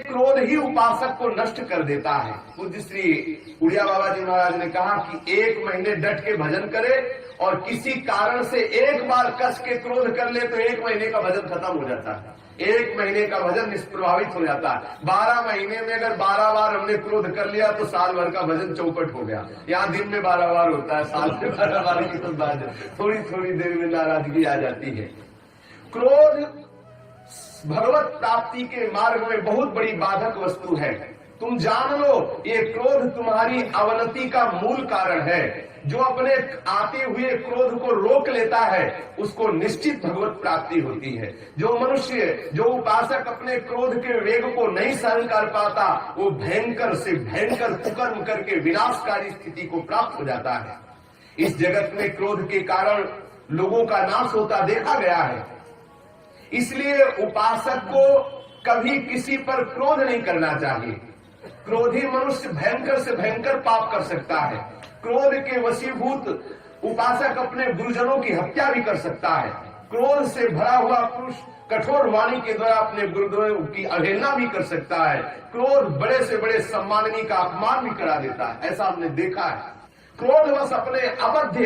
क्रोध ही उपासक को नष्ट कर देता है। पूज्य श्री उड़िया बाबा जी महाराज ने कहा कि 1 महीने डट के भजन करे और किसी कारण से एक बार कस के क्रोध कर ले तो 1 महीने का भजन खत्म हो जाता है, 1 महीने का भजन निष्प्रभावित हो जाता है। 12 महीने में अगर 12 बार हमने क्रोध कर लिया तो साल भर का भजन चौपट हो गया। यहाँ दिन में 12 बार होता है, साल में 12 बार की तो बात थोड़ी थोड़ी देर में नाराजगी आ जाती है। क्रोध भगवत प्राप्ति के मार्ग में बहुत बड़ी बाधक वस्तु है। तुम जान लो, ये क्रोध तुम्हारी अवनति का मूल कारण है। जो अपने आते हुए क्रोध को रोक लेता है उसको निश्चित भगवत प्राप्ति होती है। जो मनुष्य, जो उपासक अपने क्रोध के वेग को नहीं सहन कर पाता, वो भयंकर से भयंकर कुकर्म करके विनाशकारी स्थिति को प्राप्त हो जाता है। इस जगत में क्रोध के कारण लोगों का नाश होता देखा गया है। इसलिए उपासक को कभी किसी पर क्रोध नहीं करना चाहिए। क्रोधी मनुष्य भयंकर से भयंकर पाप कर सकता है। क्रोध के वशीभूत उपासक अपने गुरुजनों की हत्या भी कर सकता है। क्रोध से भरा हुआ पुरुष कठोर वाणी के द्वारा अपने गुरुजनों की अवहेलना भी कर सकता है। क्रोध बड़े से बड़े सम्माननीय का अपमान भी करा देता है, ऐसा हमने देखा है। क्रोधवश अपने अबद्ध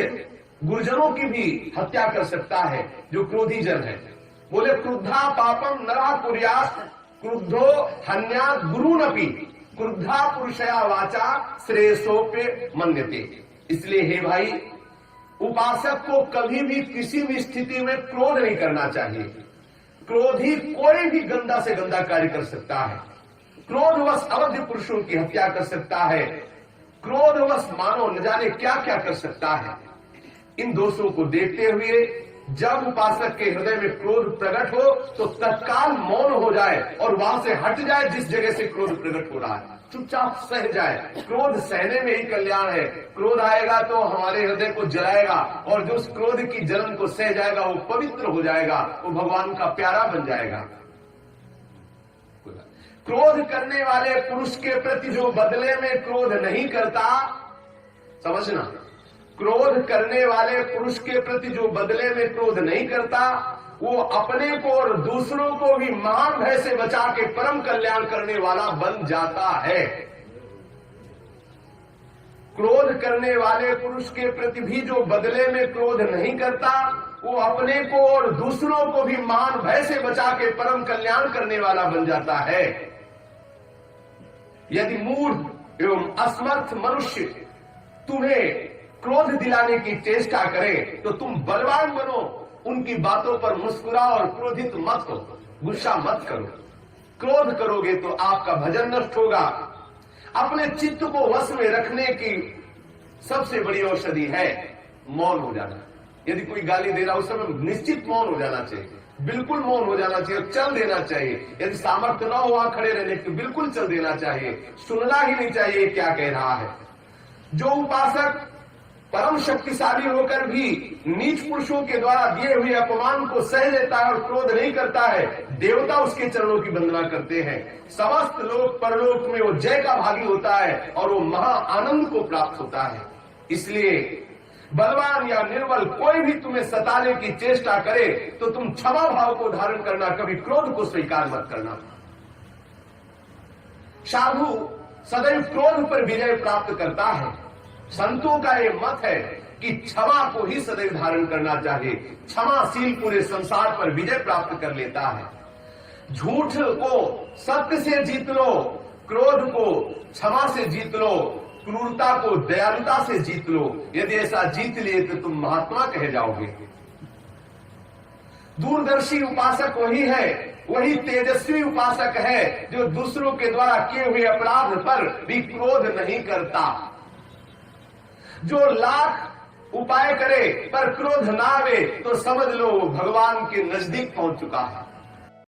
गुरुजनों की भी हत्या कर सकता है जो क्रोधी जन है। बोले क्रुद्धा पापम नरा कुर्यात् क्रुद्धो हन्यात् गुरुनपि क्रुद्धा पुरुषया वाचा श्रेयसोप्य मन्यते। इसलिए हे भाई, उपासक को कभी भी किसी भी स्थिति में क्रोध नहीं करना चाहिए। क्रोधी कोई भी गंदा से गंदा कार्य कर सकता है। क्रोधवश अवध पुरुषों की हत्या कर सकता है। क्रोधवश मानो न जाने क्या क्या कर सकता है। इन दोषों को देखते हुए जब उपासक के हृदय में क्रोध प्रकट हो तो तत्काल मौन हो जाए और वहां से हट जाए जिस जगह से क्रोध प्रकट हो रहा है, चुपचाप सह जाए। क्रोध सहने में ही कल्याण है। क्रोध आएगा तो हमारे हृदय को जलाएगा और जो उस क्रोध की जलन को सह जाएगा वो पवित्र हो जाएगा, वो भगवान का प्यारा बन जाएगा। क्रोध करने वाले पुरुष के प्रति जो बदले में क्रोध नहीं करता, समझना, क्रोध करने वाले पुरुष के प्रति जो बदले में क्रोध नहीं करता, वो अपने को और दूसरों को भी महान भय से बचा के परम कल्याण करने वाला बन जाता है। क्रोध करने वाले पुरुष के प्रति भी जो बदले में क्रोध नहीं करता, वो अपने को और दूसरों को भी महान भय से बचा के परम कल्याण करने वाला बन जाता है। यदि मूढ़ एवं असमर्थ मनुष्य तुम्हें क्रोध दिलाने की चेष्टा करें तो तुम बलवान बनो, उनकी बातों पर मुस्कुराओ और क्रोधित मत हो, गुस्सा मत करो। क्रोध करोगे तो आपका भजन नष्ट होगा। अपने चित्त को वश में रखने की सबसे बड़ी औषधि है मौन हो जाना। यदि कोई गाली दे रहा उस समय निश्चित मौन हो जाना चाहिए, बिल्कुल मौन हो जाना चाहिए, चल देना चाहिए। यदि सामर्थ्य न हो वहां खड़े रहने तो बिल्कुल चल देना चाहिए, सुनना ही नहीं चाहिए क्या कह रहा है। जो उपासक परम शक्तिशाली होकर भी नीच पुरुषों के द्वारा दिए हुए अपमान को सह लेता है और क्रोध नहीं करता है, देवता उसके चरणों की वंदना करते हैं। समस्त लोक परलोक में वो जय का भागी होता है और वो महा आनंद को प्राप्त होता है। इसलिए बलवान या निर्बल कोई भी तुम्हें सताने की चेष्टा करे तो तुम क्षमा भाव को धारण करना, कभी क्रोध को स्वीकार मत करना। साधु सदैव क्रोध पर विजय प्राप्त करता है। संतों का ये मत है कि क्षमा को ही सदैव धारण करना चाहिए। क्षमाशील पूरे संसार पर विजय प्राप्त कर लेता है। झूठ को सत्य से जीत लो, क्रोध को क्षमा से जीत लो, क्रूरता को दयालुता से जीत लो। यदि ऐसा जीत लिए तो तुम महात्मा कहे जाओगे। दूरदर्शी उपासक वही है, वही तेजस्वी उपासक है जो दूसरों के द्वारा किए हुए अपराध पर भी क्रोध नहीं करता। जो लाख उपाय करे पर क्रोध ना आवे तो समझ लो भगवान के नजदीक पहुंच चुका है।